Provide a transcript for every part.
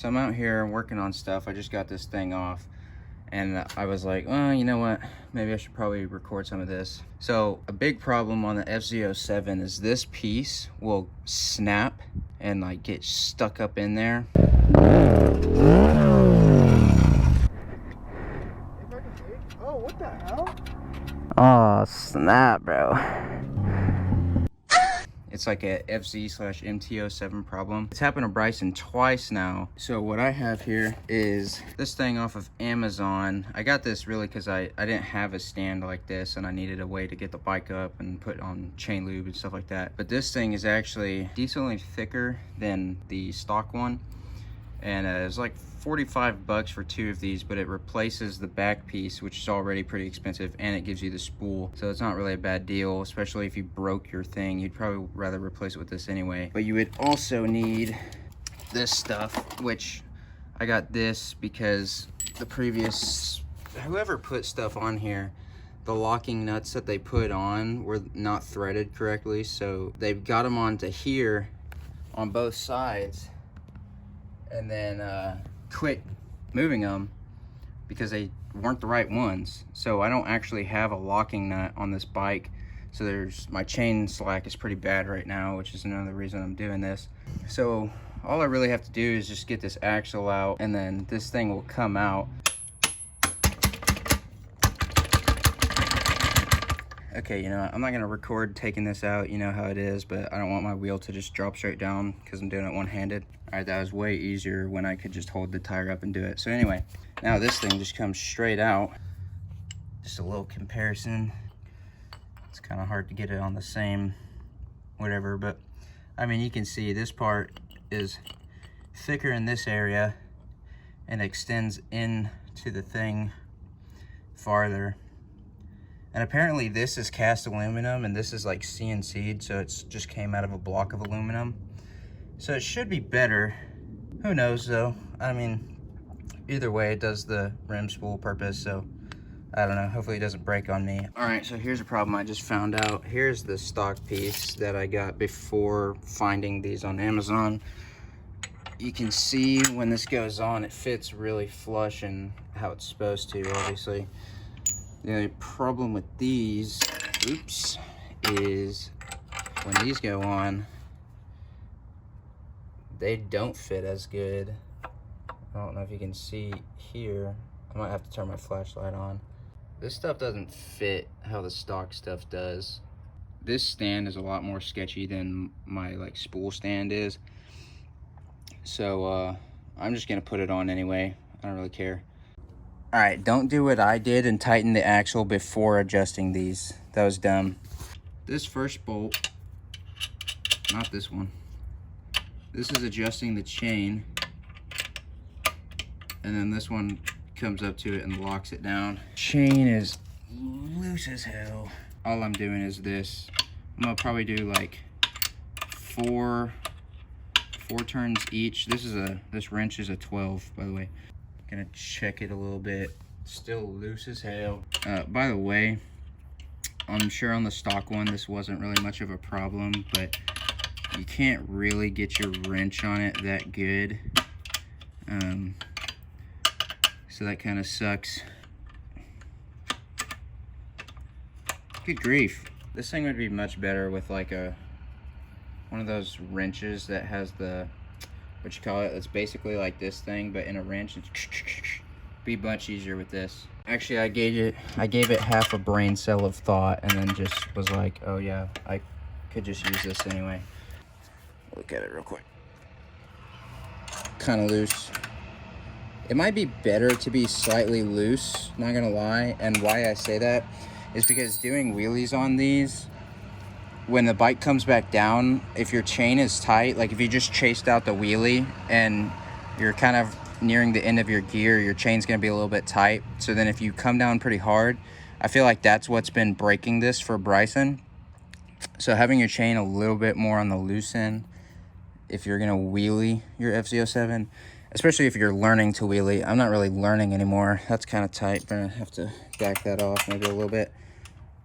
So I'm out here working on stuff. I just got this thing off and I was like, well, you know what? Maybe I should probably record some of this. So a big problem on the Fz07 is this piece will snap and like get stuck up in there. Oh, what the hell? Oh, snap, bro. It's like a FZ/MT07 problem. It's happened to Bryson twice now. So what I have here is this thing off of Amazon. I got this really because I didn't have a stand like this and I needed a way to get the bike up and put on chain lube and stuff like that. But this thing is actually decently thicker than the stock one. And it's like 45 bucks for 2 of these, but it replaces the back piece, which is already pretty expensive, and it gives you the spool. So it's not really a bad deal, especially if you broke your thing. You'd probably rather replace it with this anyway. But you would also need this stuff, which I got this because the previous, whoever put stuff on here, the locking nuts that they put on were not threaded correctly. So they've got them onto here on both sides, and then quit moving them because they weren't the right ones. So I don't actually have a locking nut on this bike. So my chain slack is pretty bad right now, which is another reason I'm doing this. So all I really have to do is just get this axle out, and then this thing will come out. Okay, you know what? I'm not gonna record taking this out, you know how it is, but I don't want my wheel to just drop straight down because I'm doing it one-handed. All right, that was way easier when I could just hold the tire up and do it. So anyway, now this thing just comes straight out. Just a little comparison. It's kind of hard to get it on the same whatever, but I mean, you can see this part is thicker in this area and extends into the thing farther. And apparently this is cast aluminum and this is like CNC'd, so it's just came out of a block of aluminum. So it should be better. Who knows though? I mean, either way, it does the rim spool purpose, so I don't know. Hopefully it doesn't break on me. All right, so here's a problem I just found out. Here's the stock piece that I got before finding these on Amazon. You can see when this goes on, it fits really flush and how it's supposed to, obviously. The only problem with these, oops, is when these go on, they don't fit as good. I don't know if you can see here. I might have to turn my flashlight on. This stuff doesn't fit how the stock stuff does. This stand is a lot more sketchy than my like spool stand is. So I'm just gonna put it on anyway. I don't really care. All right, don't do what I did and tighten the axle before adjusting these. That was dumb. This first bolt, not this one. This is adjusting the chain. And then this one comes up to it and locks it down. Chain is loose as hell. All I'm doing is this. I'm gonna probably do like four turns each. This wrench is a 12, by the way. Gonna check it a little bit. Still loose as hell. By the way, I'm sure on the stock one this wasn't really much of a problem, but you can't really get your wrench on it that good. So that kind of sucks. Good grief. This thing would be much better with like one of those wrenches that has the, what you call it, it's basically like this thing but in a wrench. It's be much easier with this. Actually, I gave it half a brain cell of thought and then just was like, oh yeah, I could just use this anyway. Look at it real quick. Kind of loose. It might be better to be slightly loose, not gonna lie. And why I say that is because doing wheelies on these, when the bike comes back down, if your chain is tight, like if you just chased out the wheelie and you're kind of nearing the end of your gear, your chain's gonna be a little bit tight. So then if you come down pretty hard, I feel like that's what's been breaking this for Bryson. So having your chain a little bit more on the loose end, if you're gonna wheelie your Fz07, especially if you're learning to wheelie. I'm not really learning anymore. That's kind of tight. Gonna have to back that off maybe a little bit.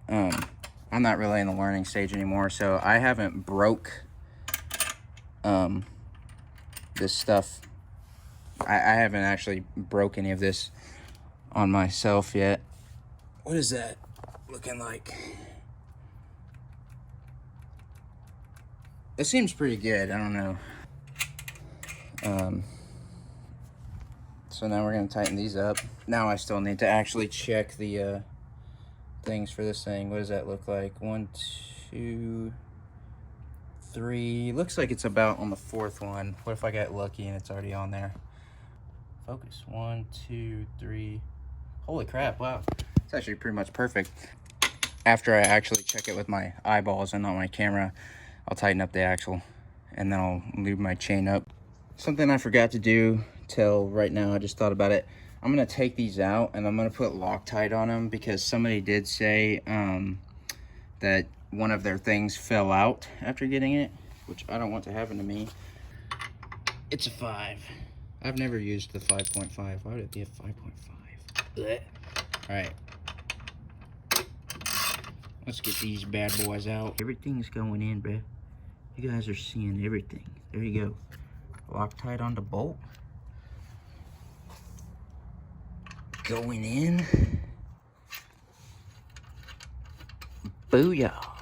I'm not really in the learning stage anymore, so I haven't broke this stuff I haven't actually broke any of this on myself yet. What is that looking like? It seems pretty good. I don't know. So now we're gonna tighten these up. Now I still need to actually check the things for this thing. What does that look like? 1, 2, 3. Looks like it's about on the 4th one. What if I get lucky and it's already on there? Focus. 1, 2, 3. Holy crap, wow. It's actually pretty much perfect. After I actually check it with my eyeballs and not my camera, I'll tighten up the axle and then I'll lube my chain up. Something I forgot to do till right now, I just thought about it. I'm gonna take these out and I'm gonna put Loctite on them because somebody did say that one of their things fell out after getting it, which I don't want to happen to me. It's a 5. I've never used the 5.5. Why would it be a 5.5? All right. Let's get these bad boys out. Everything's going in, bruh. You guys are seeing everything. There you go. Loctite on the bolt. Going in. Booyah.